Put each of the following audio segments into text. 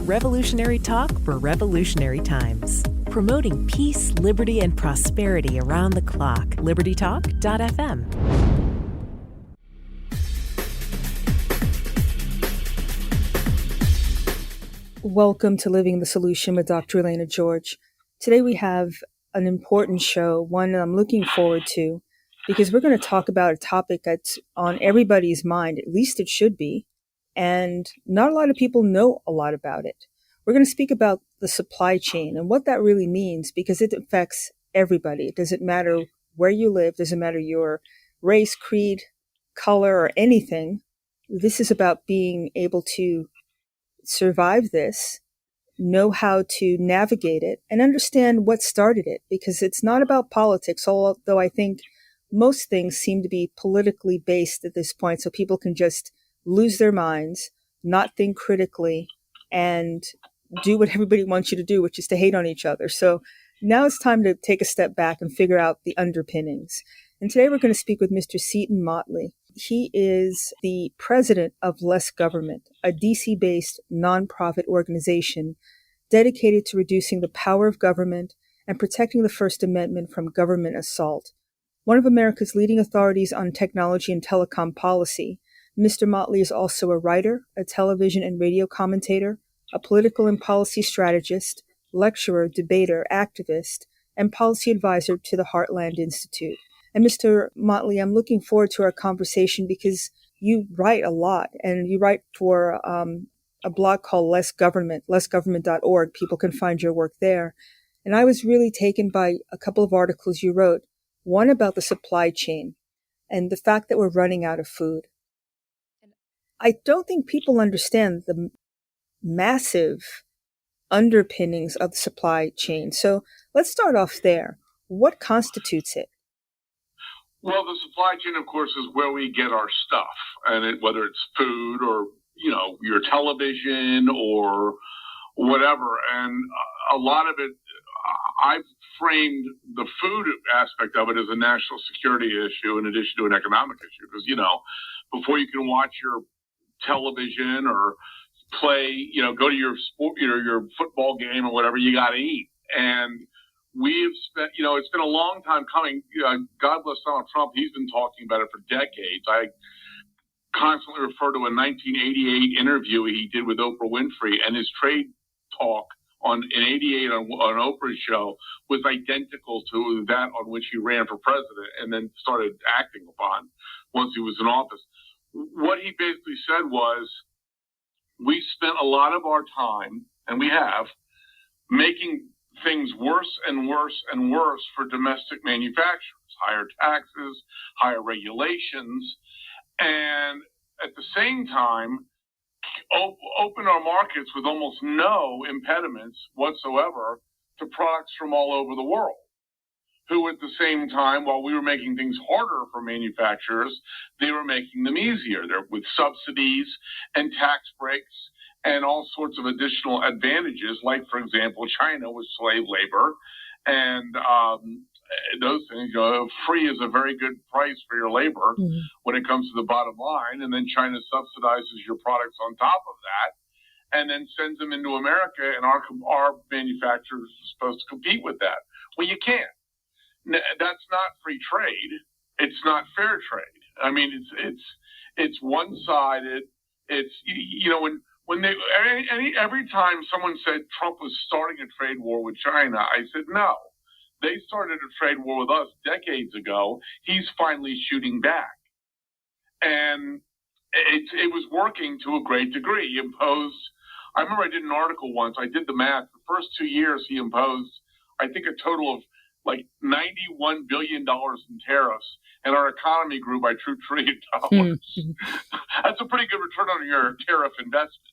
Revolutionary talk for revolutionary times. Promoting peace, liberty, and prosperity around the clock. LibertyTalk.fm. Welcome to Living the Solution with Dr. Elena George. Today we have an important show, one that I'm looking forward to, because we're going to talk about a topic that's on everybody's mind, at least it should be, and not a lot of people know a lot about it. We're going to speak about the supply chain and what that really means, because it affects everybody. It doesn't matter where you live, doesn't matter your race, creed, color, or anything. This is about being able to survive this, know how to navigate it, and understand what started it, because it's not about politics, although I think most things seem to be politically based at this point, so people can just lose their minds, not think critically, and do what everybody wants you to do, which is to hate on each other. So now it's time to take a step back and figure out the underpinnings. And today we're going to speak with Mr. Seton Motley. He is the president of Less Government, a DC-based nonprofit organization dedicated to reducing the power of government and protecting the First Amendment from government assault. One of America's leading authorities on technology and telecom policy, Mr. Motley is also a writer, a television and radio commentator, a political and policy strategist, lecturer, debater, activist, and policy advisor to the Heartland Institute. And Mr. Motley, I'm looking forward to our conversation because you write a lot, and you write for a blog called Less Government, lessgovernment.org. People can find your work there. And I was really taken by a couple of articles you wrote, one about the supply chain and the fact that we're running out of food. I don't think people understand the massive underpinnings of the supply chain. So let's start off there. What constitutes it? Well, the supply chain, of course, is where we get our stuff, and whether it's food or, your television or whatever. And a lot of it, I've framed the food aspect of it as a national security issue in addition to an economic issue. Because, before you can watch your television or play, go to your sport, your football game or whatever, you got to eat. And we've spent, it's been a long time coming. God bless Donald Trump. He's been talking about it for decades. I constantly refer to a 1988 interview he did with Oprah Winfrey, and his trade talk in 88 on Oprah's show was identical to that on which he ran for president and then started acting upon once he was in office. What he basically said was, we spent a lot of our time, and we have, making things worse and worse and worse for domestic manufacturers, higher taxes, higher regulations, and at the same time, open our markets with almost no impediments whatsoever to products from all over the world, who at the same time, while we were making things harder for manufacturers, they were making them easier. They're with subsidies and tax breaks and all sorts of additional advantages, like, for example, China with slave labor and those things. Free is a very good price for your labor when it comes to the bottom line, and then China subsidizes your products on top of that and then sends them into America, and our manufacturers are supposed to compete with that. Well, you can't. That's not free trade. It's not fair trade. I mean, it's one-sided. It's, when they, every time someone said Trump was starting a trade war with China, I said, no, they started a trade war with us decades ago. He's finally shooting back. And it was working to a great degree. He imposed, I remember I did an article once, I did the math. The first 2 years he imposed, I think, a total of like $91 billion in tariffs, and our economy grew by $2 trillion. That's a pretty good return on your tariff investment.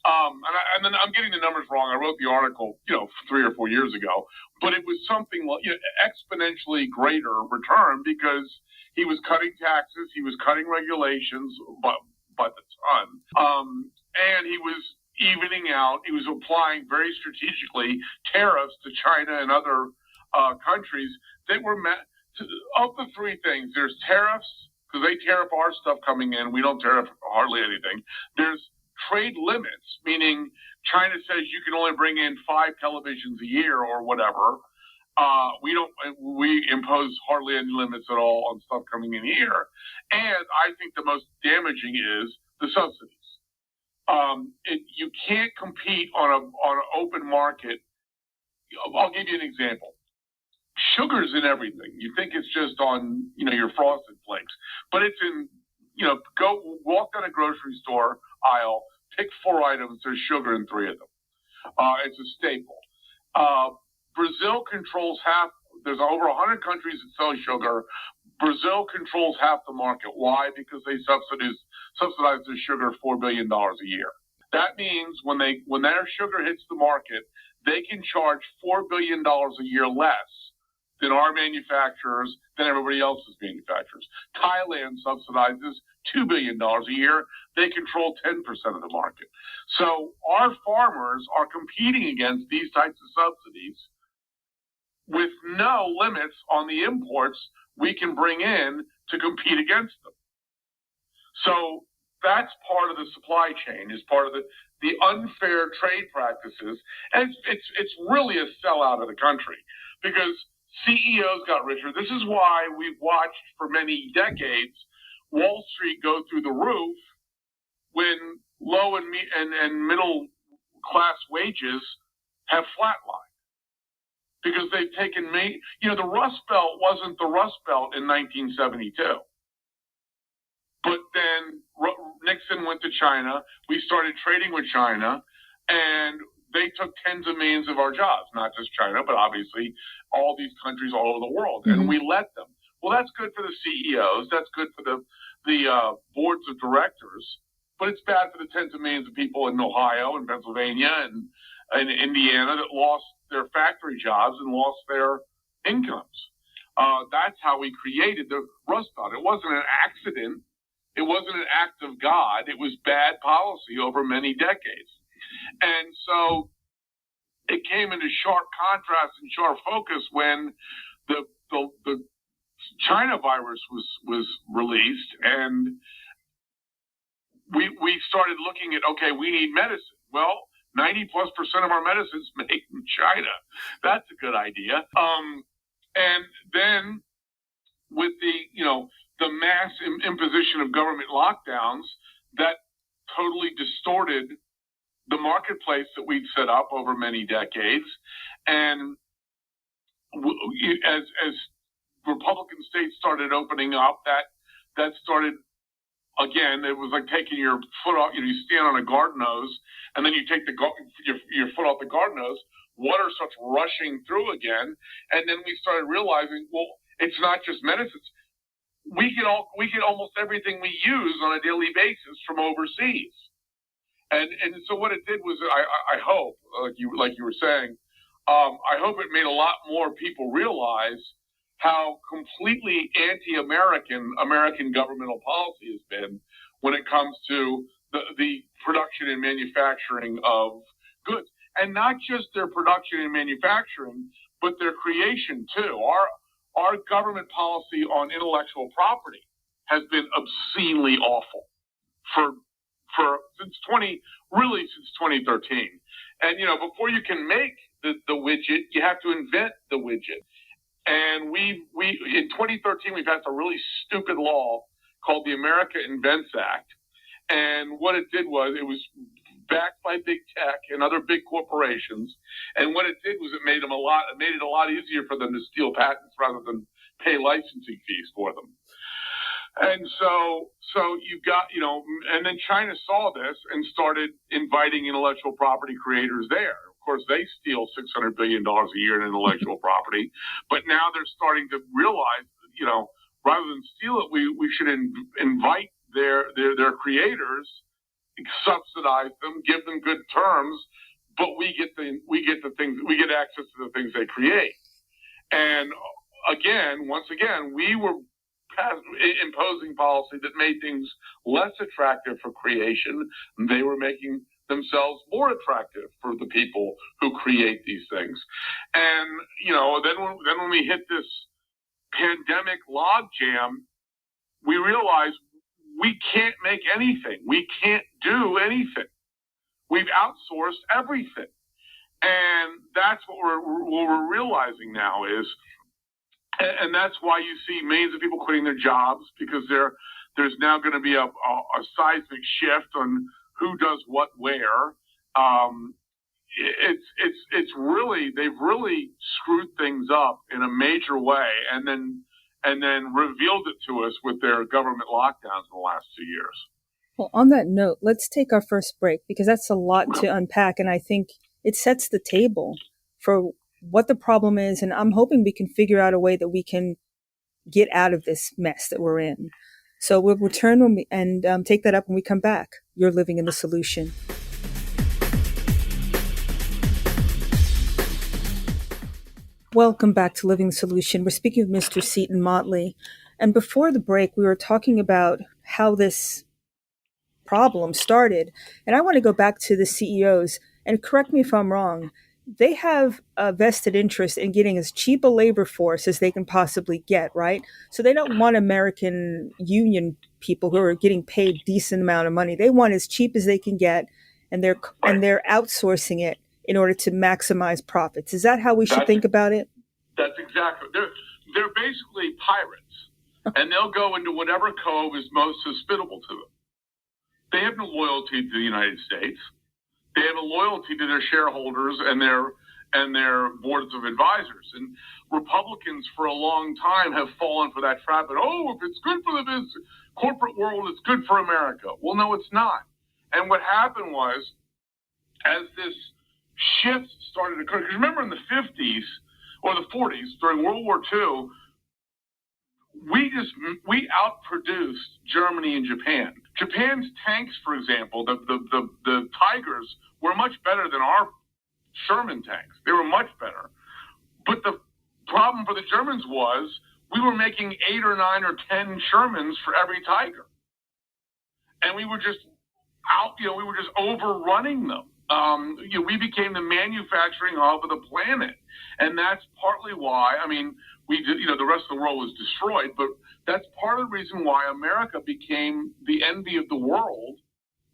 And then I'm getting the numbers wrong. I wrote the article, 3 or 4 years ago, but it was something like exponentially greater return because he was cutting taxes, he was cutting regulations by the ton, and he was evening out. He was applying very strategically tariffs to China and other countries that were met of the three things. There's tariffs, because they tariff our stuff coming in. We don't tariff hardly anything. There's trade limits, meaning China says you can only bring in 5 televisions a year or whatever. We impose hardly any limits at all on stuff coming in here. And I think the most damaging is the subsidies. You can't compete on an open market. I'll give you an example. Sugar's in everything. You think it's just on, your Frosted Flakes, but it's in, go walk down a grocery store aisle, pick 4 items, there's sugar in 3 of them. It's a staple. Brazil controls half, there's over 100 countries that sell sugar. Brazil controls half the market. Why? Because they subsidize their sugar $4 billion a year. That means when their sugar hits the market, they can charge $4 billion a year less than our manufacturers, than everybody else's manufacturers. Thailand subsidizes $2 billion a year. They control 10% of the market. So our farmers are competing against these types of subsidies with no limits on the imports we can bring in to compete against them. So that's part of the supply chain, is part of the unfair trade practices. And it's really a sellout of the country, because CEOs got richer. This is why we've watched for many decades Wall Street go through the roof when low and middle class wages have flatlined. Because they've taken the Rust Belt wasn't the Rust Belt in 1972. But then Nixon went to China. We started trading with China, and they took tens of millions of our jobs, not just China, but obviously all these countries all over the world. Mm-hmm. And we let them. Well, that's good for the CEOs. That's good for the boards of directors. But it's bad for the tens of millions of people in Ohio and Pennsylvania and Indiana that lost their factory jobs and lost their incomes. That's how we created the Rust Belt. It wasn't an accident. It wasn't an act of God. It was bad policy over many decades. And so it came into sharp contrast and sharp focus when the China virus was released, and we started looking at, okay, we need medicine. Well, 90+% of our medicine's made in China. That's a good idea. And then with the mass imposition of government lockdowns, that totally distorted the marketplace that we'd set up over many decades. And as Republican states started opening up, that started, again, it was like taking your foot off. You stand on a garden hose, and then you take your foot off the garden hose. Water starts rushing through again, and then we started realizing, well, it's not just medicines. We get almost everything we use on a daily basis from overseas. And so what it did was, I hope, like you were saying, I hope it made a lot more people realize how completely anti-American governmental policy has been when it comes to the production and manufacturing of goods. And not just their production and manufacturing, but their creation too. Our government policy on intellectual property has been obscenely awful since 2013. And before you can make the widget, you have to invent the widget. And we in 2013 we passed a really stupid law called the America Invents Act. And what it did was, it was backed by big tech and other big corporations. And what it did was it made it a lot easier for them to steal patents rather than pay licensing fees for them. And so you got, and then China saw this and started inviting intellectual property creators there. Of course, they steal $600 billion a year in intellectual property, but now they're starting to realize, rather than steal it, we should invite their creators, subsidize them, give them good terms, but we get access to the things they create. And once again, we were imposing policy that made things less attractive for creation. They were making themselves more attractive for the people who create these things. And, then when we hit this pandemic logjam, we realized we can't make anything. We can't do anything. We've outsourced everything. And that's what we're realizing now is, and that's why you see millions of people quitting their jobs, because there's now going to be a seismic shift on who does what where. It's really, they've really screwed things up in a major way, and then revealed it to us with their government lockdowns in the last 2 years. Well, on that note, let's take our first break, because that's a lot to unpack, and I think it sets the table for what the problem is, and I'm hoping we can figure out a way that we can get out of this mess that we're in. So we'll return and take that up when we come back. You're living in the solution. Welcome back to Living the Solution. We're speaking with Mr. Seton Motley. And before the break, we were talking about how this problem started. And I want to go back to the CEOs, and correct me if I'm wrong. They have a vested interest in getting as cheap a labor force as they can possibly get, right? So they don't want American union people who are getting paid decent amount of money. They want as cheap as they can get, and they're outsourcing it in order to maximize profits. Is that how we should think about it? That's exactly. They're basically pirates, and they'll go into whatever cove is most hospitable to them. They have no loyalty to the United States. They have a loyalty to their shareholders and their boards of advisors. And Republicans for a long time have fallen for that trap. And, if it's good for the business, corporate world, it's good for America. Well, no, it's not. And what happened was, as this shift started occurring, because remember in the 50s or the 40s, during World War II, we outproduced Germany and Japan. Japan's tanks, for example, the Tigers were much better than our Sherman tanks. They were much better. But the problem for the Germans was we were making 8 or 9 or 10 Shermans for every Tiger. And we were just we were just overrunning them. We became the manufacturing hub of the planet. And that's partly why, we did, the rest of the world was destroyed, but that's part of the reason why America became the envy of the world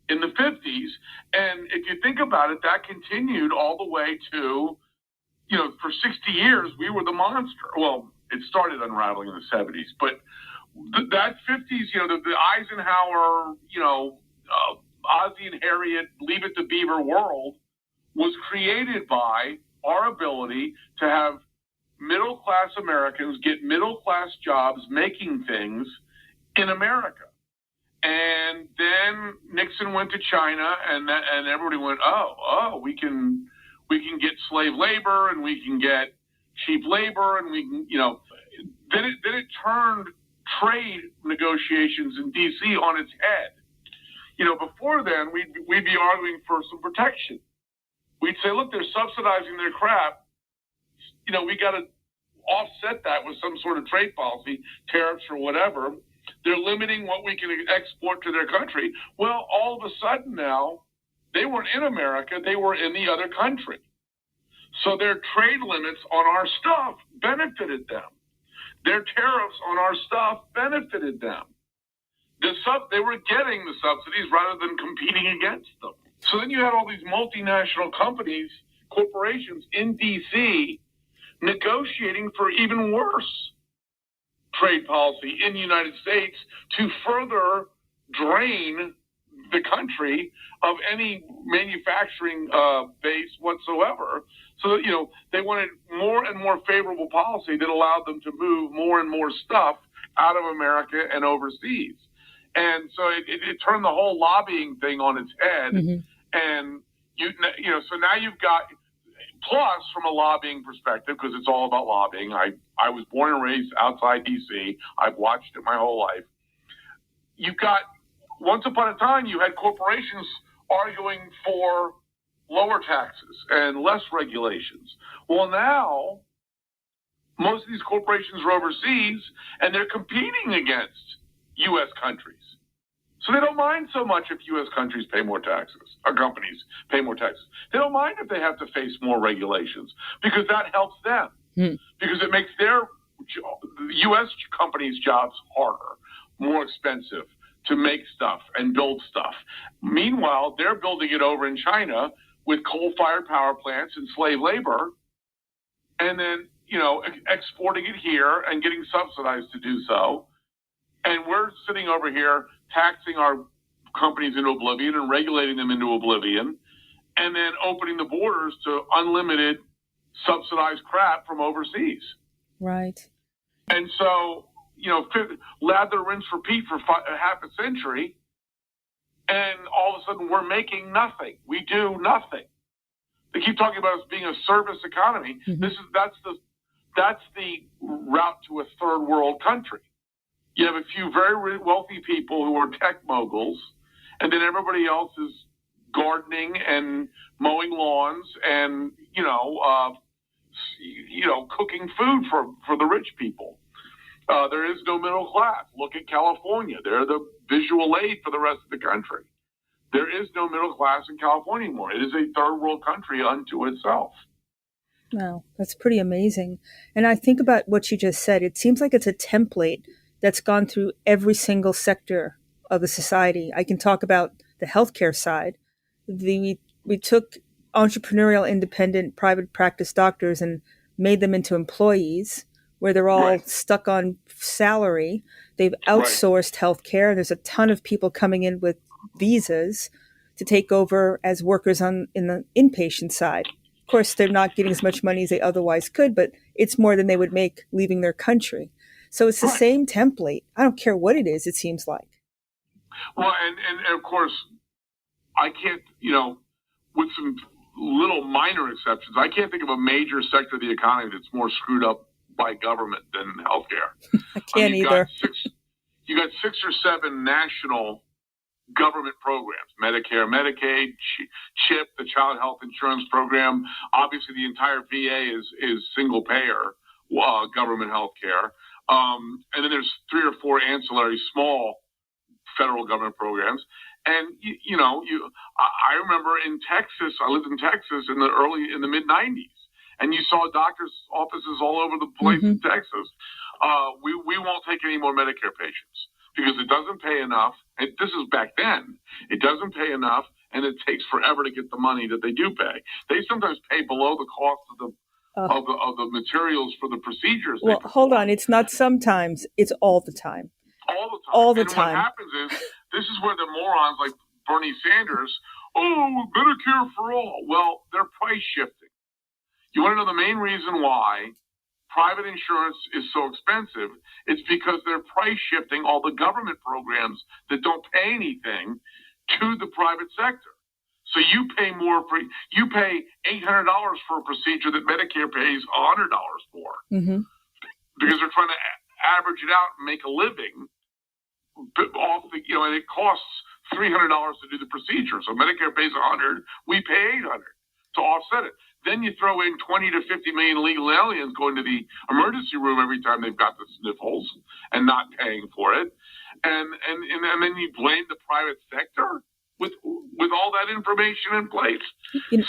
in the 50s. And if you think about it, that continued all the way to, for 60 years, we were the monster. Well, it started unraveling in the 70s, but that 50s, the Eisenhower, Ozzie and Harriet, Leave It to Beaver world was created by our ability to have middle-class Americans get middle-class jobs making things in America. And then Nixon went to China, and everybody went, we can get slave labor, and we can get cheap labor, and we can, then it turned trade negotiations in D.C. on its head. Before then, we'd be arguing for some protection. We'd say, look, they're subsidizing their crap. We got to offset that with some sort of trade policy, tariffs or whatever. They're limiting what we can export to their country. Well, all of a sudden now, they weren't in America, they were in the other country. So their trade limits on our stuff benefited them. Their tariffs on our stuff benefited them. They were getting the subsidies rather than competing against them. So then you had all these multinational companies, corporations in D.C., negotiating for even worse trade policy in the United States to further drain the country of any manufacturing base whatsoever. So that, they wanted more and more favorable policy that allowed them to move more and more stuff out of America and overseas. And so it turned the whole lobbying thing on its head. Mm-hmm. And, so now you've got, plus from a lobbying perspective, because it's all about lobbying. I was born and raised outside D.C. I've watched it my whole life. You've got, once upon a time, you had corporations arguing for lower taxes and less regulations. Well, now, most of these corporations are overseas, and they're competing against U.S. countries. So they don't mind so much if U.S. countries pay more taxes, or companies pay more taxes. They don't mind if they have to face more regulations, because that helps them. Because it makes their U.S. companies' jobs harder, more expensive. to make stuff and build stuff. Meanwhile, they're building it over in China with coal-fired power plants and slave labor, and then, exporting it here and getting subsidized to do so. And we're sitting over here taxing our companies into oblivion and regulating them into oblivion, and then opening the borders to unlimited subsidized crap from overseas. Right. And so, lather, rinse, repeat for half a century, and all of a sudden we're making nothing. We do nothing. They keep talking about us being a service economy. Mm-hmm. That's the route to a third world country. You have a few very wealthy people who are tech moguls, and then everybody else is gardening and mowing lawns and cooking food for the rich people. There is no middle class. Look at California. They're the visual aid for the rest of the country. There is no middle class in California anymore. It is a third world country unto itself. Wow, that's pretty amazing. And I think about what you just said. It seems like it's a template that's gone through every single sector of the society. I can talk about the healthcare side. We took entrepreneurial, independent, private practice doctors and made them into employees where they're all stuck on salary. They've outsourced healthcare. There's a ton of people coming in with visas to take over as workers in the inpatient side. Of course, they're not getting as much money as they otherwise could, but it's more than they would make leaving their country. So it's the same template. I don't care what it is, it seems like. Well, and of course, I can't, with some little minor exceptions, I can't think of a major sector of the economy that's more screwed up by government than healthcare. I can't either. You got 6 or 7 national government programs: Medicare, Medicaid, CHIP, the Child Health Insurance Program. Obviously, the entire VA is single payer government health care. And then there's 3 or 4 ancillary small federal government programs. And I remember in Texas, I lived in Texas in the mid 90s, and you saw doctors' offices all over the place in Texas. We won't take any more Medicare patients because it doesn't pay enough. And this is back then. It doesn't pay enough, and it takes forever to get the money that they do pay. They sometimes pay below the cost of the materials for the procedures. Well, hold on. It's not sometimes. It's all the time. All the time. What happens is, this is where the morons like Bernie Sanders, Medicare for all. Well, they're price shifting. You want to know the main reason why private insurance is so expensive? It's because they're price shifting all the government programs that don't pay anything to the private sector. So you pay you pay $800 for a procedure that Medicare pays $100 for, because they're trying to average it out and make a living off and it costs $300 to do the procedure. So Medicare pays $100, we pay $800 to offset it. Then you throw in 20 to 50 million illegal aliens going to the emergency room every time they've got the sniffles and not paying for it, and then you blame the private sector with all that information in place.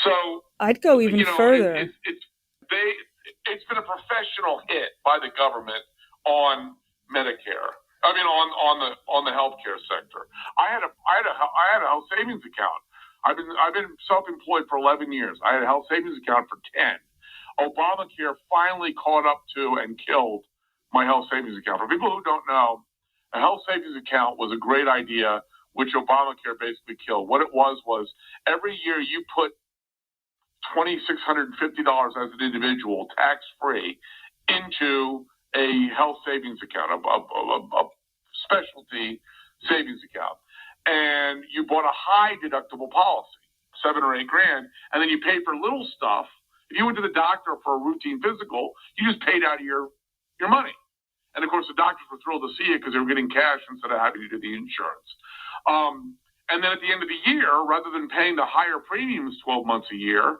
So I'd go even further. It's been a professional hit by the government on Medicare. I mean, on the healthcare sector. I had a health savings account. I've been self-employed for 11 years. I had a health savings account for 10. Obamacare finally caught up to and killed my health savings account. For people who don't know, a health savings account was a great idea, which Obamacare basically killed. What it was every year you put $2,650 as an individual, tax-free, into a health savings account, a specialty savings account. And you bought a high deductible policy, $7 or $8 grand, and then you paid for little stuff. If you went to the doctor for a routine physical, you just paid out of your money. And of course, the doctors were thrilled to see it because they were getting cash instead of having to do the insurance. And then at the end of the year, rather than paying the higher premiums 12 months a year,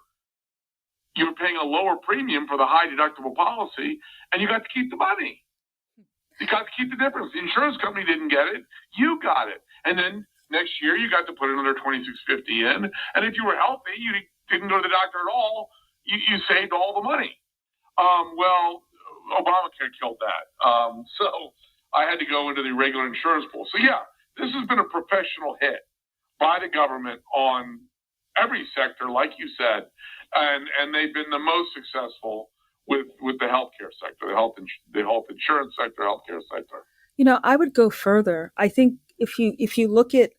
you were paying a lower premium for the high deductible policy, and you got to keep the money. You got to keep the difference. The insurance company didn't get it. You got it. And then next year, you got to put another $2,650 in. And if you were healthy, you didn't go to the doctor at all, you saved all the money. Well, Obamacare killed that. So I had to go into the regular insurance pool. So yeah, this has been a professional hit by the government on every sector, like you said, and they've been the most successful with the healthcare sector, the health insurance sector, healthcare sector. I would go further. I think if you look at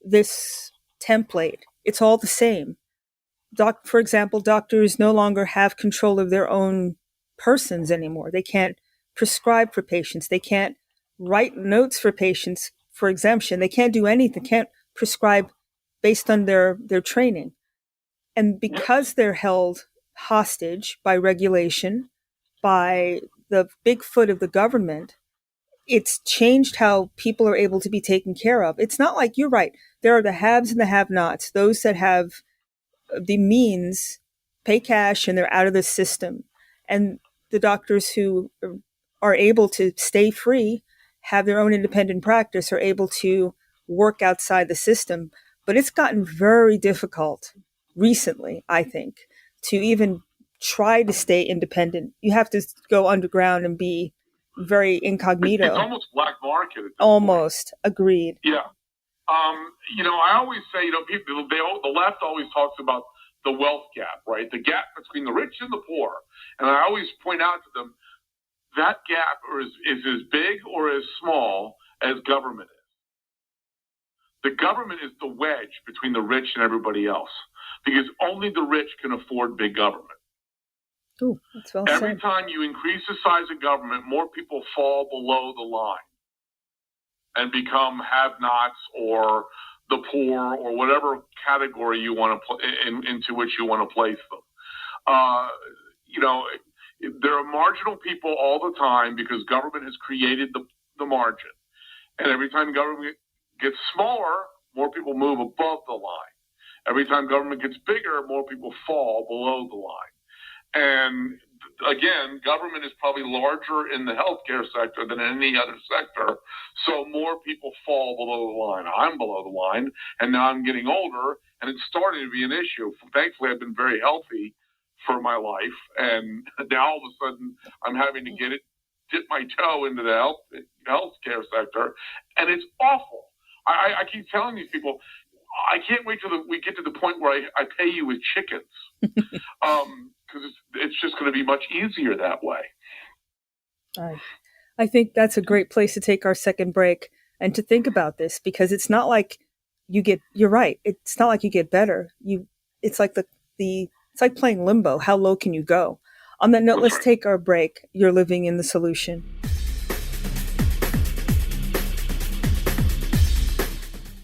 this template, it's all the same. For example, doctors no longer have control of their own persons anymore. They can't prescribe for patients. They can't write notes for patients for exemption. They can't do anything. Can't prescribe based on their training. And because they're held hostage by regulation, by the big foot of the government, it's changed how people are able to be taken care of. It's not like, you're right, there are the haves and the have-nots. Those that have the means pay cash and they're out of the system. And the doctors who are able to stay free, have their own independent practice, are able to work outside the system. But it's gotten very difficult recently, I think, to even try to stay independent. You have to go underground and be very incognito. It's almost black market. Almost. Agreed. Yeah. I always say, people, the left always talks about the wealth gap, right? The gap between the rich and the poor. And I always point out to them, that gap is as big or as small as government is. The government is the wedge between the rich and everybody else, because only the rich can afford big government. Ooh, that's well said. Every time you increase the size of government, more people fall below the line and become have-nots or the poor or whatever category you want to into which you want to place them. There are marginal people all the time because government has created the margin. And every time government gets smaller, more people move above the line. Every time government gets bigger, more people fall below the line. And again, government is probably larger in the healthcare sector than any other sector, so more people fall below the line. I'm below the line, and now I'm getting older, and it's starting to be an issue. Thankfully, I've been very healthy for my life, and now all of a sudden I'm having to dip my toe into the healthcare sector, and it's awful. I keep telling these people, I can't wait till we get to the point where I pay you with chickens. Because it's just going to be much easier that way. I think that's a great place to take our second break and to think about this, because it's not like you're right. It's not like you get better. It's like it's like playing limbo. How low can you go? On that note, let's take our break. You're living in the solution.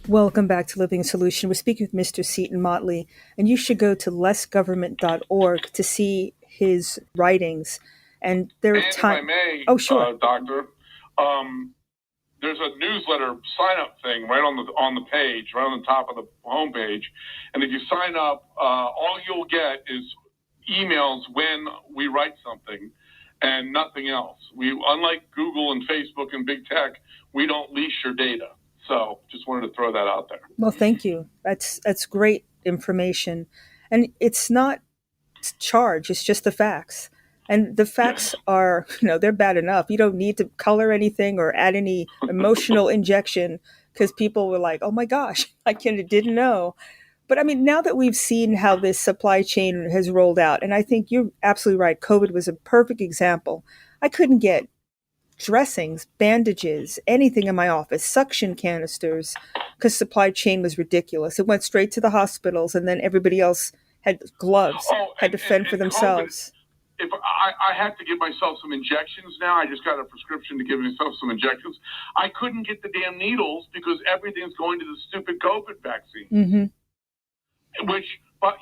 Welcome back to Living Solution. We're speaking with Mr. Seton Motley, and you should go to lessgovernment.org to see his writings. And there are times. If I may, sure. Doctor, there's a newsletter sign-up thing right on the page, right on the top of the homepage. And if you sign up, all you'll get is emails when we write something and nothing else. Unlike Google and Facebook and big tech, we don't lease your data. So just wanted to throw that out there. Well, thank you. That's great information. And it's not charge, it's just the facts. And the facts are, they're bad enough. You don't need to color anything or add any emotional injection, because people were like, oh my gosh, I didn't know. But I mean, now that we've seen how this supply chain has rolled out, and I think you're absolutely right, COVID was a perfect example. I couldn't get dressings, bandages, anything in my office, suction canisters, because supply chain was ridiculous. It went straight to the hospitals, and then everybody else had gloves, had to fend for themselves. COVID, if I had to give myself some injections now, I just got a prescription to give myself some injections. I couldn't get the damn needles because everything's going to the stupid COVID vaccine. Mm-hmm. But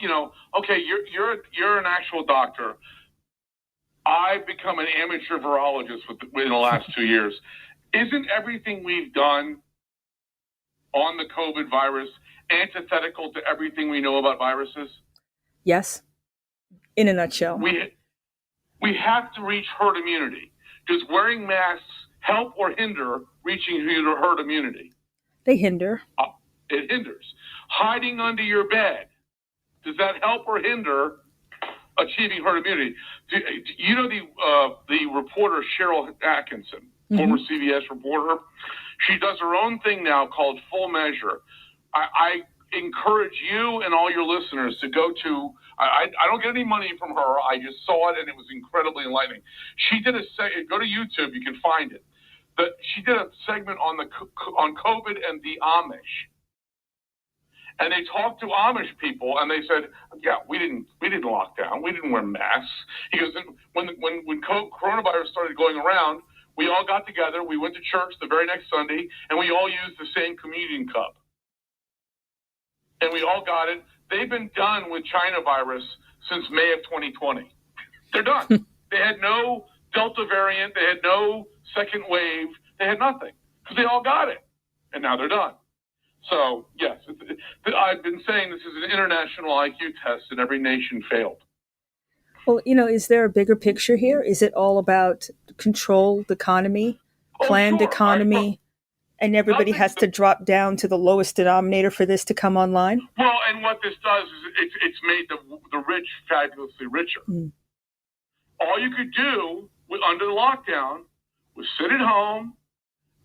okay, you're an actual doctor. I've become an amateur virologist within the last 2 years. Isn't everything we've done on the COVID virus antithetical to everything we know about viruses? Yes. In a nutshell. We have to reach herd immunity. Does wearing masks help or hinder reaching herd immunity? They hinder. It hinders. Hiding under your bed, does that help or hinder achieving herd immunity? The reporter Cheryl Atkinson, former CBS reporter, She does her own thing now called Full Measure. I encourage you and all your listeners to go to, I don't get any money from her. I just saw it and it was incredibly enlightening. She did go to YouTube, you can find it. She did a segment on COVID and the Amish. And they talked to Amish people, and they said, "Yeah, we didn't lock down. We didn't wear masks." He goes, "When coronavirus started going around, we all got together. We went to church the very next Sunday, and we all used the same communion cup, and we all got it. They've been done with China virus since May of 2020. They're done. They had no Delta variant. They had no second wave. They had nothing because they all got it, and now they're done." So, yes, I've been saying this is an international IQ test, and every nation failed. Well, is there a bigger picture here? Is it all about controlled economy, planned economy, and everybody has to drop down to the lowest denominator for this to come online? Well, and what this does is it's made the rich fabulously richer. All you could do under the lockdown was sit at home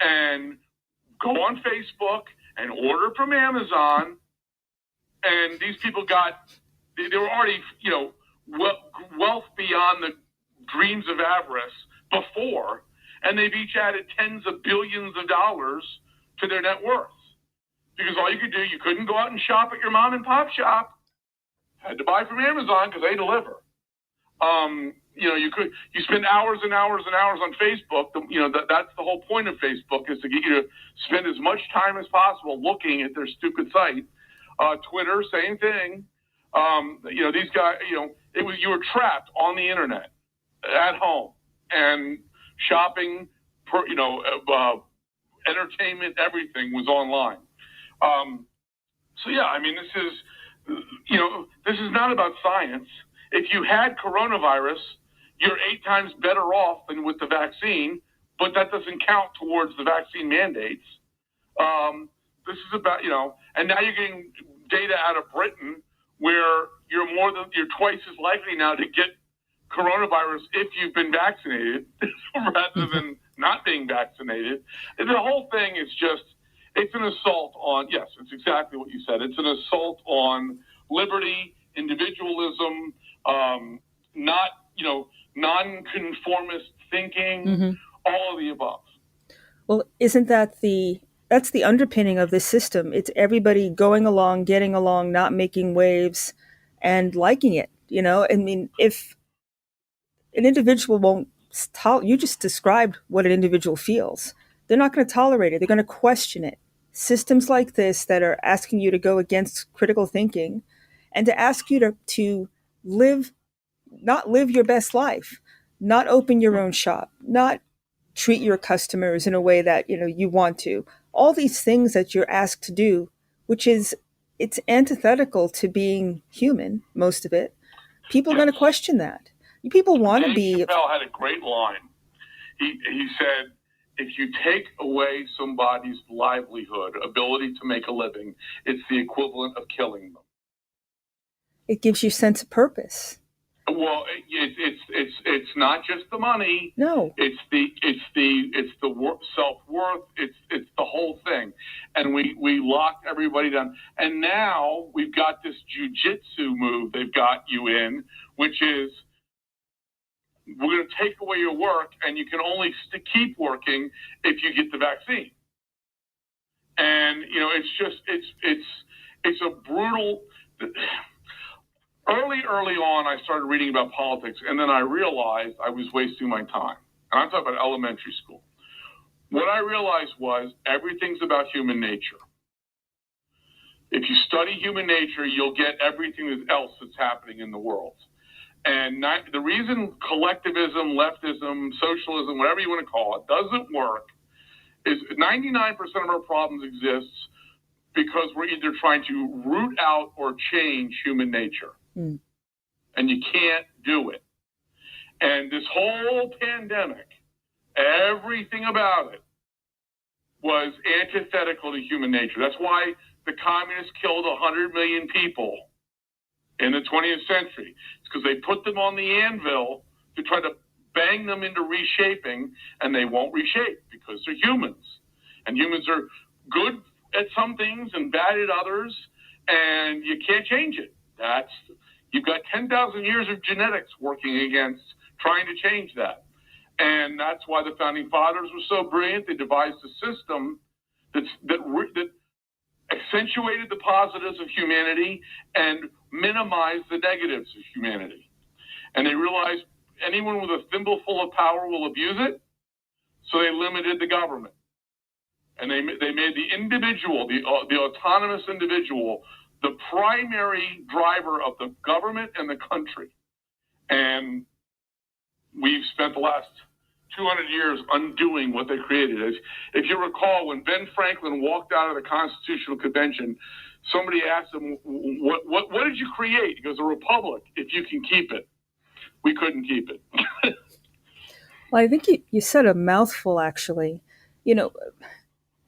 and go on Facebook and order from Amazon, and these people they were already, wealth beyond the dreams of avarice before, and they've each added tens of billions of dollars to their net worth. Because all you could do, you couldn't go out and shop at your mom and pop shop. Had to buy from Amazon because they deliver. You spend hours and hours and hours on Facebook. That's the whole point of Facebook, is to get you to spend as much time as possible looking at their stupid site. Twitter, same thing. These guys, you were trapped on the internet at home and shopping, entertainment, everything was online. This is not about science. If you had coronavirus, you're 8 times better off than with the vaccine, but that doesn't count towards the vaccine mandates. This is about, and now you're getting data out of Britain where you're twice as likely now to get coronavirus if you've been vaccinated rather than not being vaccinated. And the whole thing is it's an assault on, yes, it's exactly what you said. It's an assault on liberty, individualism, non-conformist thinking, all of the above. Well, isn't that's the underpinning of this system? It's everybody going along, getting along, not making waves, and liking it. I mean, if an individual won't you just described what an individual feels. They're not going to tolerate it. They're going to question it. Systems like this that are asking you to go against critical thinking and to ask you to not live your best life, not open your own shop, not treat your customers in a way that, you want to. All these things that you're asked to do, it's antithetical to being human, most of it. People are going to question that. People want to be. Chappelle had a great line. He said, if you take away somebody's livelihood, ability to make a living, it's the equivalent of killing them. It gives you a sense of purpose. Well, it's not just the money. No, it's the self-worth. It's the whole thing, and we locked everybody down. And now we've got this jujitsu move they've got you in, which is we're going to take away your work, and you can only keep working if you get the vaccine. And it's a brutal. Early on, I started reading about politics, and then I realized I was wasting my time. And I'm talking about elementary school. What I realized was everything's about human nature. If you study human nature, you'll get everything else that's happening in the world. And the reason collectivism, leftism, socialism, whatever you want to call it, doesn't work is 99% of our problems exists because we're either trying to root out or change human nature. And you can't do it. And this whole pandemic, everything about it was antithetical to human nature. That's why the communists killed 100 million people in the 20th century. It's because they put them on the anvil to try to bang them into reshaping, and they won't reshape because they're humans. And humans are good at some things and bad at others, and you can't change it. You've got 10,000 years of genetics working against trying to change that. And that's why the founding fathers were so brilliant. They devised a system that accentuated the positives of humanity and minimized the negatives of humanity. And they realized anyone with a thimbleful of power will abuse it, so they limited the government. And they made the individual, the autonomous individual, the primary driver of the government and the country. And we've spent the last 200 years undoing what they created. If you recall, when Ben Franklin walked out of the Constitutional Convention, somebody asked him, what did you create? He goes, a republic, if you can keep it. We couldn't keep it. Well, I think you said a mouthful, actually.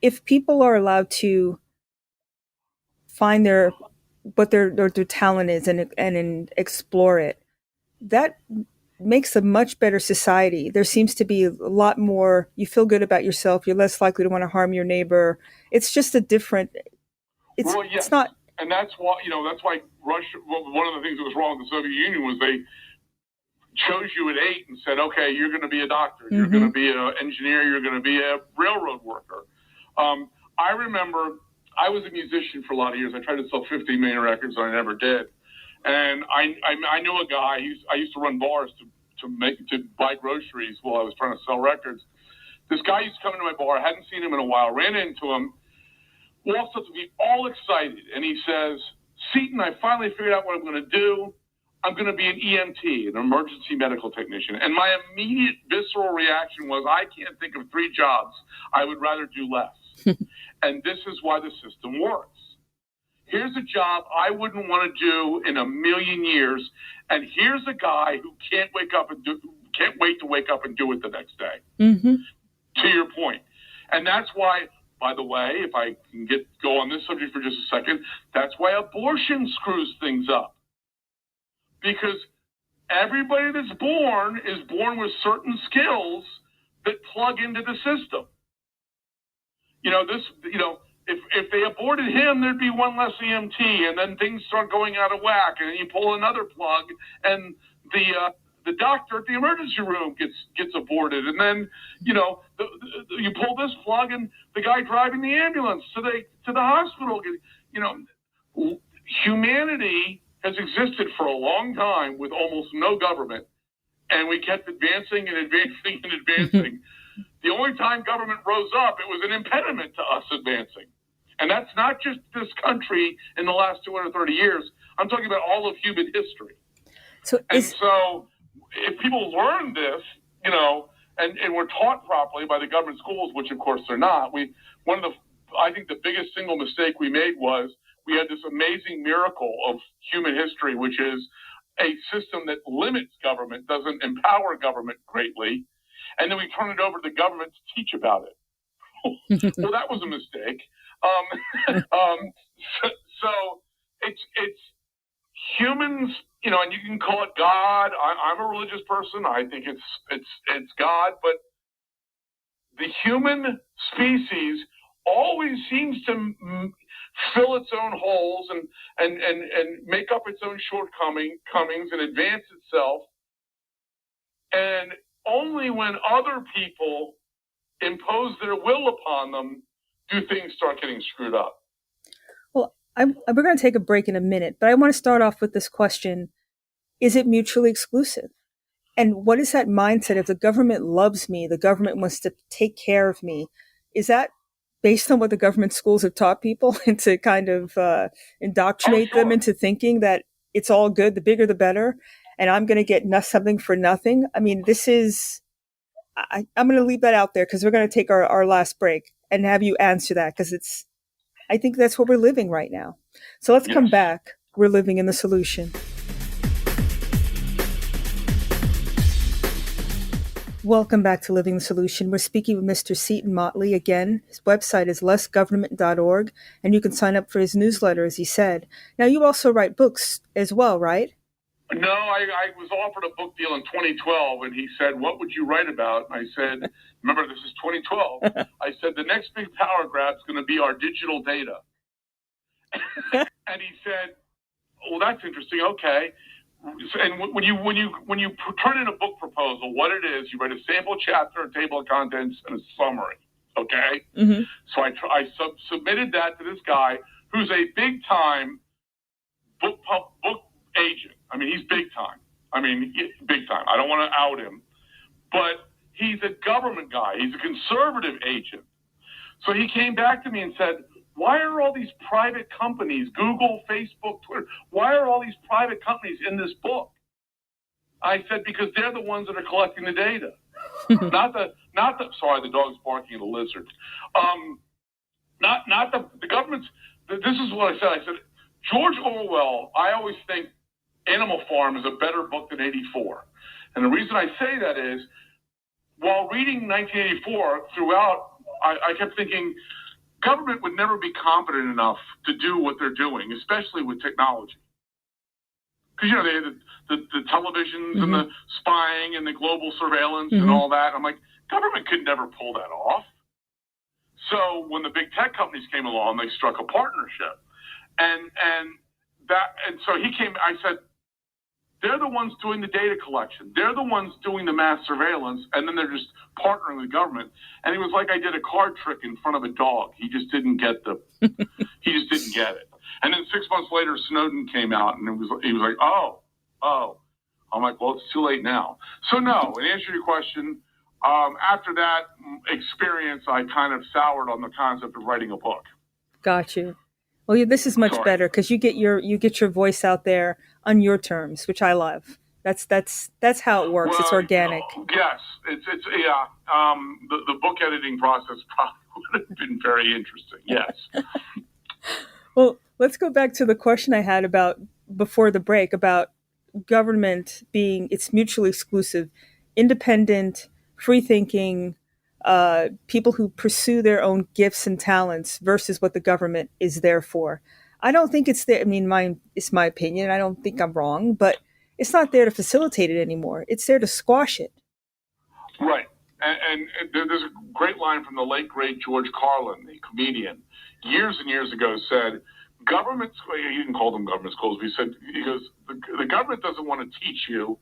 If people are allowed to find what their talent is and explore it, that makes a much better society. There seems to be a lot more, you feel good about yourself, you're less likely to want to harm your neighbor. It's just a different, it's not. And that's why Russia, one of the things that was wrong with the Soviet Union was they chose you at 8 and said, okay, you're going to be a doctor, you're going to be an engineer, you're going to be a railroad worker. I remember I was a musician for a lot of years. I tried to sell 50 million records, and I never did. And I knew a guy. I used to run bars to buy groceries while I was trying to sell records. This guy used to come into my bar. I hadn't seen him in a while. Ran into him. Walks up to me all excited, and he says, "Seton, I finally figured out what I'm going to do. I'm going to be an EMT, an emergency medical technician." And my immediate visceral reaction was, I can't think of 3 jobs I would rather do less. And this is why the system works. Here's a job I wouldn't want to do in a million years, and here's a guy who can't wait to wake up and do it the next day. Mm-hmm. To your point. And that's why, by the way, if I can go on this subject for just a second, that's why abortion screws things up. Because everybody that's born is born with certain skills that plug into the system. If they aborted him, there'd be one less EMT, and then things start going out of whack, and then you pull another plug, and the doctor at the emergency room gets aborted, and then you pull this plug, and the guy driving the ambulance to the hospital. Humanity has existed for a long time with almost no government, and we kept advancing and advancing and advancing. The only time government rose up, it was an impediment to us advancing. And that's not just this country in the last 230 years. I'm talking about all of human history. So if people learn this, and we're taught properly by the government schools, which of course they're not, I think the biggest single mistake we made was we had this amazing miracle of human history, which is a system that limits government, doesn't empower government greatly, and then we turn it over to the government to teach about it. Well, that was a mistake. So it's humans, and you can call it God. I'm a religious person. I think it's God, but the human species always seems to fill its own holes and make up its own shortcomings and advance itself. And only when other people impose their will upon them do things start getting screwed up. Well, we're going to take a break in a minute, but I want to start off with this question. Is it mutually exclusive? And what is that mindset? If the government loves me, the government wants to take care of me, is that based on what the government schools have taught people and to kind of indoctrinate them into thinking that it's all good, the bigger the better, and I'm going to get something for nothing? I mean, I'm going to leave that out there because we're going to take our last break and have you answer that, because I think that's what we're living right now. So let's come back. We're living in the solution. Welcome back to Living the Solution. We're speaking with Mr. Seton Motley again. His website is lessgovernment.org, and you can sign up for his newsletter, as he said. Now, you also write books as well, right? No, I was offered a book deal in 2012, and he said, "What would you write about?" And I said, "Remember, this is 2012." I said, "The next big power grab is going to be our digital data." And he said, "Well, that's interesting. Okay." And when you turn in a book proposal, what it is, you write a sample chapter, a table of contents, and a summary. Okay. Mm-hmm. So I submitted that to this guy who's a big time book agent. I mean, he's big time. Big time. I don't want to out him, but he's a government guy. He's a conservative agent. So he came back to me and said, "Why are all these private companies, Google, Facebook, Twitter, why are all these private companies in this book?" I said, "Because they're the ones that are collecting the data. not the, sorry, the dog's barking at a lizard. Not the government's, this is what I said. I said, George Orwell, I always think Animal Farm is a better book than 84. And the reason I say that is, while reading 1984 throughout, I kept thinking, government would never be competent enough to do what they're doing, especially with technology. Because, they had the televisions mm-hmm. and the spying and the global surveillance mm-hmm. and all that. I'm like, government could never pull that off. So when the big tech companies came along, they struck a partnership. And so he came, I said, they're the ones doing the data collection. They're the ones doing the mass surveillance, and then they're just partnering with the government. And he was like, I did a card trick in front of a dog. He just didn't get he just didn't get it. And then 6 months later, Snowden came out, and he was like, oh. I'm like, well, it's too late now. So no, in answer to your question, after that experience, I kind of soured on the concept of writing a book. Got you. Well, yeah, this is much better because you get your voice out there on your terms, which I love. That's how it works. Well, it's organic. Yes, it's yeah. The book editing process probably would have been very interesting. Yes. Well, let's go back to the question I had about before the break about government being it's mutually exclusive, independent, free thinking. People who pursue their own gifts and talents versus what the government is there for. I don't think it's there. I mean, it's my opinion. I don't think I'm wrong, but it's not there to facilitate it anymore. It's there to squash it. Right. And there's a great line from the late, great George Carlin, the comedian, years and years ago said, government, he didn't call them government schools, but he goes, the government doesn't want to teach you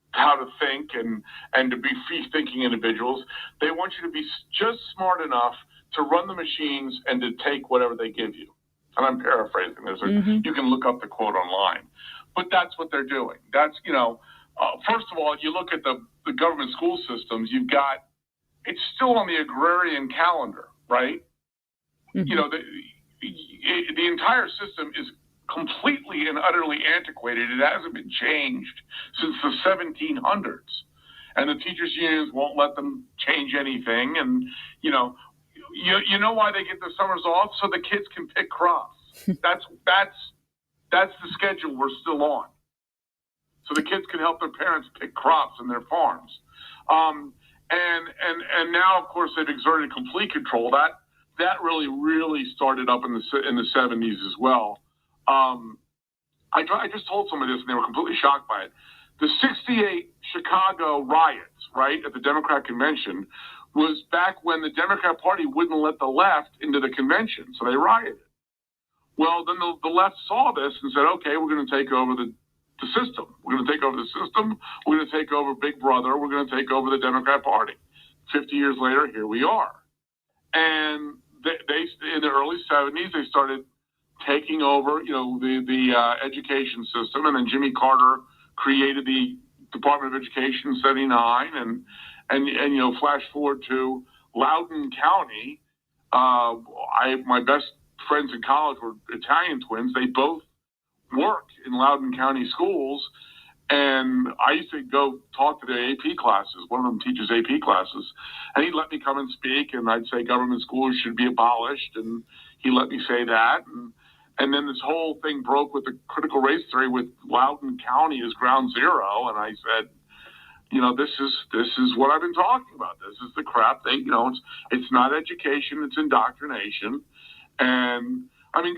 how to think and to be free-thinking individuals. They want you to be just smart enough to run the machines and to take whatever they give you. And I'm paraphrasing this. Mm-hmm. You can look up the quote online. But that's what they're doing. That's, first of all, you look at the government school systems, it's still on the agrarian calendar, right? Mm-hmm. The entire system is completely and utterly antiquated. It hasn't been changed since the 1700s. And the teachers' unions won't let them change anything. And, you know why they get the summers off? So the kids can pick crops. That's the schedule we're still on. So the kids can help their parents pick crops in their farms. And now, of course, they've exerted complete control. That really started up in the 70s as well. I just told somebody this, and they were completely shocked by it. The 68 Chicago riots, right, at the Democrat convention, was back when the Democrat Party wouldn't let the left into the convention, so they rioted. Well, then the left saw this and said, okay, we're going to take over the system. We're going to take over the system. We're going to take over Big Brother. We're going to take over the Democrat Party. 50 years later, here we are. And they in the early 70s, they started taking over, the education system, and then Jimmy Carter created the Department of Education in 79, and flash forward to Loudoun County. My best friends in college were Italian twins. They both work in Loudoun County schools, and I used to go talk to their AP classes. One of them teaches AP classes, and he'd let me come and speak, and I'd say government schools should be abolished, and he let me say that, and then this whole thing broke with the critical race theory with Loudoun County as ground zero, and I said, this is what I've been talking about. This is the crap. It's not education, it's indoctrination. And I mean,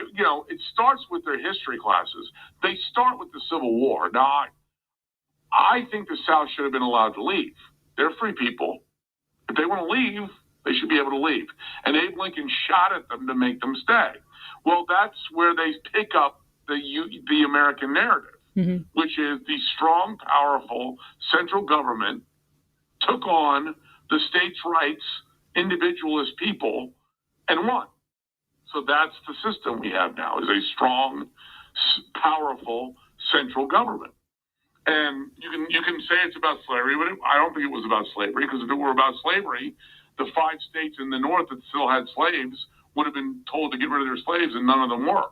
it starts with their history classes. They start with the Civil War. Now, I think the South should have been allowed to leave. They're free people. If they want to leave, they should be able to leave. And Abe Lincoln shot at them to make them stay. Well, that's where they pick up the American narrative, which is the strong, powerful central government took on the states' rights, individualist people, and won. So that's the system we have now, is a strong, powerful central government. And you can say it's about slavery, but I don't think it was about slavery, because if it were about slavery, the 5 states in the North that still had slaves would have been told to get rid of their slaves, and none of them were.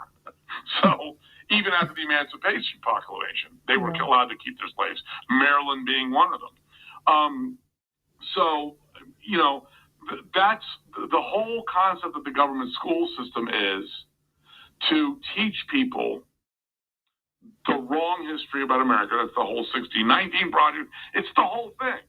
So even after the Emancipation Proclamation, they were allowed to keep their slaves, Maryland being one of them. That's the whole concept of the government school system, is to teach people the wrong history about America. That's the whole 1619 project. It's the whole thing.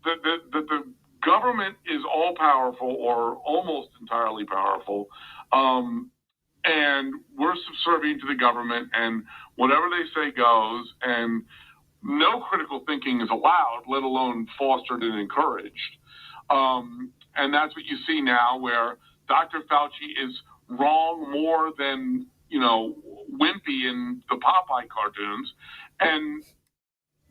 That the government is all powerful, or almost entirely powerful, and we're subservient to the government, and whatever they say goes, and no critical thinking is allowed, let alone fostered and encouraged. And that's what you see now, where Dr. Fauci is wrong more than, Wimpy in the Popeye cartoons. And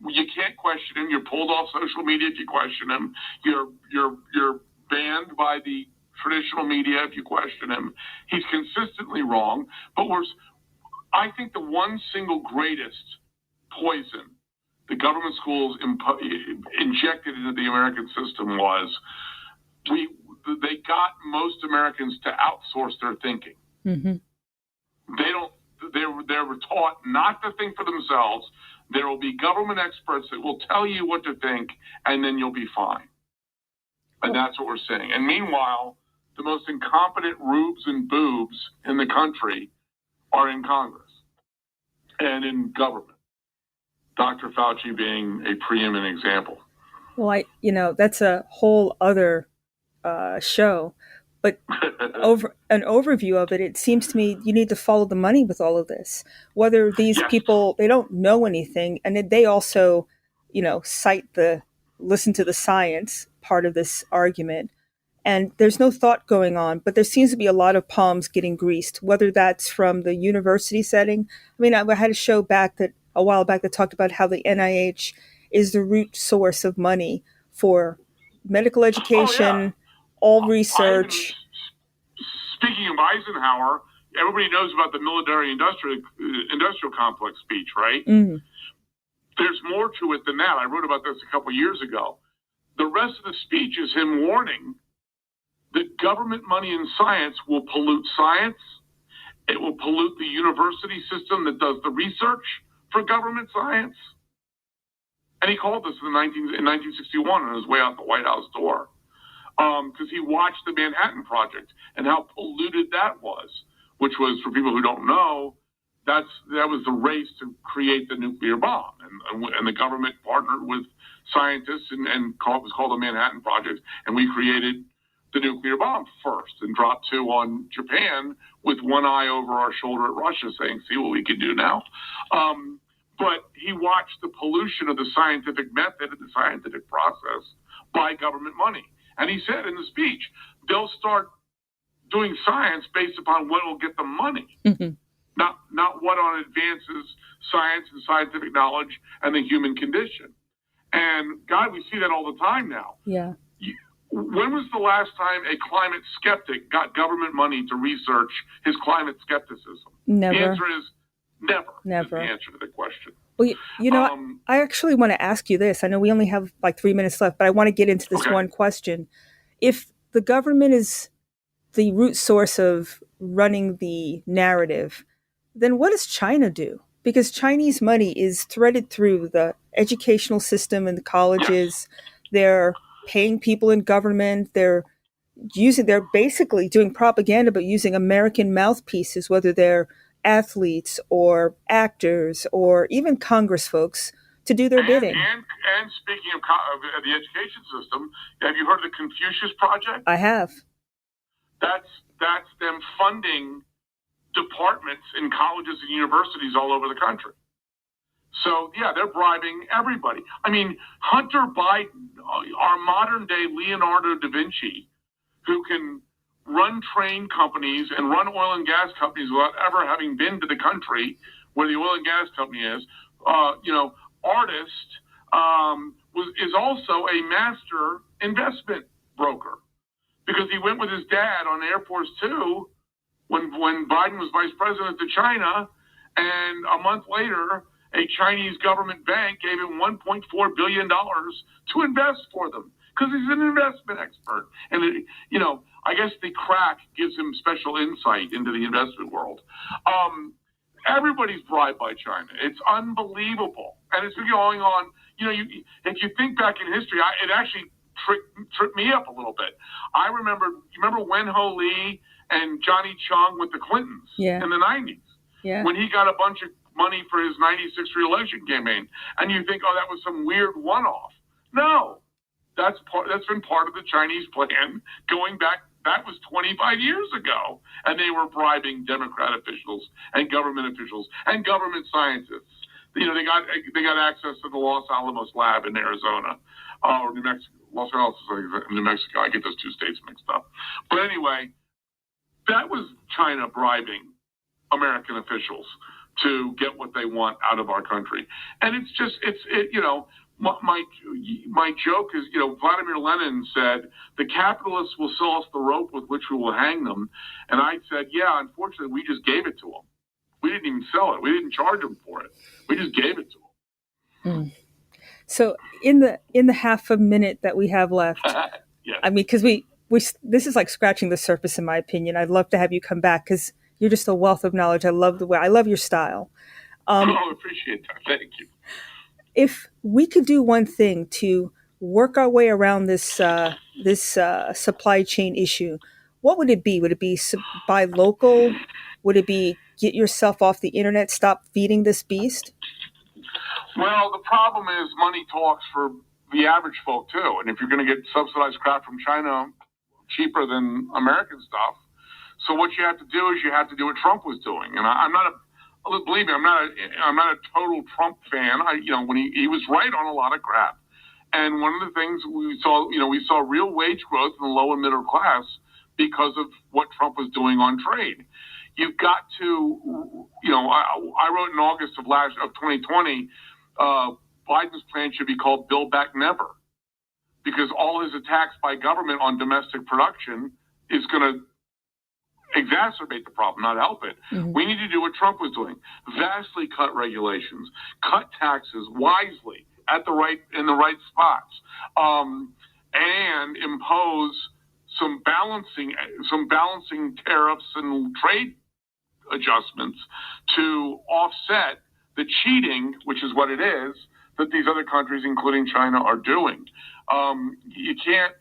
you can't question him. You're pulled off social media if you question him. You're banned by the traditional media if you question him. He's consistently wrong. But I think the one single greatest poison the government schools injected into the American system was they got most Americans to outsource their thinking. They were taught not to think for themselves. There will be government experts that will tell you what to think, and then you'll be fine. And that's what we're seeing. And meanwhile, the most incompetent rubes and boobs in the country are in Congress and in government. Dr. Fauci being a preeminent example. Well, that's a whole other show. But over an overview of it, it seems to me you need to follow the money with all of this. Whether these people, they don't know anything, and they also, listen to the science part of this argument. And there's no thought going on, but there seems to be a lot of palms getting greased, whether that's from the university setting. I mean, I had a show a while back that talked about how the NIH is the root source of money for medical education, all research. Speaking of Eisenhower, everybody knows about the military industrial complex speech, right? There's more to it than that. I wrote about this a couple years ago. The rest of the speech is him warning that government money in science will pollute science. It will pollute the university system that does the research for government science. And he called this in 1961 on his way out the White House door. Because he watched the Manhattan Project and how polluted that was, which was, for people who don't know, that was the race to create the nuclear bomb. And the government partnered with scientists and it was called the Manhattan Project. And we created the nuclear bomb first and dropped 2 on Japan with one eye over our shoulder at Russia saying, see what we can do now. But he watched the pollution of the scientific method and the scientific process by government money. And he said in the speech, they'll start doing science based upon what will get them money, not what on advances science and scientific knowledge and the human condition. And God, we see that all the time now. Yeah. When was the last time a climate skeptic got government money to research his climate skepticism? Never. The answer is never. Never. Is the answer to the question. Well, I actually want to ask you this. I know we only have like 3 minutes left, but I want to get into this one question. If the government is the root source of running the narrative, then what does China do? Because Chinese money is threaded through the educational system and the colleges. They're paying people in government. They're basically doing propaganda, but using American mouthpieces, whether they're athletes or actors or even Congress folks, to do their bidding. And speaking of the education system, have you heard of the Confucius Project? I have. That's them funding departments in colleges and universities all over the country. So, yeah, they're bribing everybody. I mean, Hunter Biden, our modern-day Leonardo da Vinci, who can run train companies and run oil and gas companies without ever having been to the country where the oil and gas company is, artist, is also a master investment broker because he went with his dad on Air Force Two when Biden was vice president to China, and a month later, a Chinese government bank gave him $1.4 billion to invest for them because he's an investment expert. And, I guess the crack gives him special insight into the investment world. Everybody's bribed by China. It's unbelievable. And it's been going on. If you think back in history, it actually tripped me up a little bit. You remember Wen Ho Lee and Johnny Chung with the Clintons in the 90s? Yeah. When he got a bunch of money for his 96 reelection campaign, and you think, that was some weird one-off. No, that's been part of the Chinese plan going back. That was 25 years ago, and they were bribing Democrat officials and government officials and government scientists. They got access to the Los Alamos lab in Arizona or New Mexico. Los Alamos is New Mexico. I get those two states mixed up. But anyway, that was China bribing American officials to get what they want out of our country. And my joke is, Vladimir Lenin said, the capitalists will sell us the rope with which we will hang them. And I said, yeah, unfortunately, we just gave it to them. We didn't even sell it. We didn't charge them for it. We just gave it to them. So in the half a minute that we have left, yes. I mean, because we this is like scratching the surface, in my opinion. I'd love to have you come back because you're just a wealth of knowledge. I love your style. I appreciate that. Thank you. If we could do one thing to work our way around this supply chain issue, what would it be? Would it be buy local? Would it be get yourself off the internet, stop feeding this beast? Well, the problem is money talks for the average folk too. And if you're going to get subsidized crap from China cheaper than American stuff, so what you have to do is you have to do what Trump was doing. And believe me, I'm not a total Trump fan. When he was right on a lot of crap. And one of the things we saw real wage growth in the low and middle class because of what Trump was doing on trade. You've got to, I wrote in August of 2020, Biden's plan should be called Build Back Never, because all his attacks by government on domestic production is going to exacerbate the problem, not help it. Mm-hmm. We need to do what Trump was doing: vastly cut regulations, cut taxes wisely in the right spots, and impose some balancing tariffs and trade adjustments to offset the cheating, which is what it is, that these other countries, including China, are doing. You can't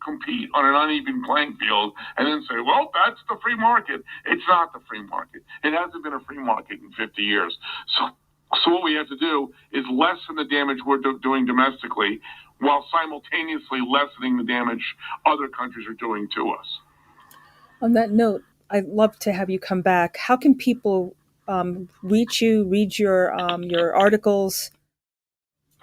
compete on an uneven playing field and then say, well, that's the free market. It's not the free market. It hasn't been a free market in 50 years. So what we have to do is lessen the damage we're doing domestically while simultaneously lessening the damage other countries are doing to us. On that note, I'd love to have you come back. How can people reach you, read your articles?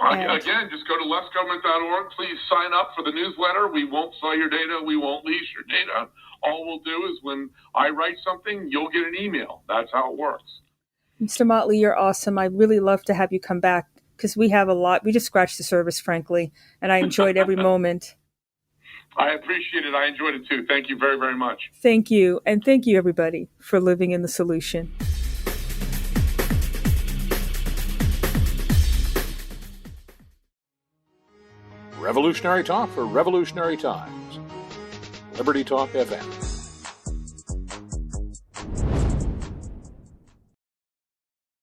Again, just go to lessgovernment.org. Please sign up for the newsletter. We won't sell your data. We won't lease your data. All we'll do is when I write something, you'll get an email. That's how it works. Mr. Motley, you're awesome. I'd really love to have you come back because we have a lot. We just scratched the surface, frankly, and I enjoyed every moment. I appreciate it. I enjoyed it too. Thank you very, very much. Thank you. And thank you, everybody, for living in the solution. Revolutionary Talk for Revolutionary Times. Liberty Talk FM.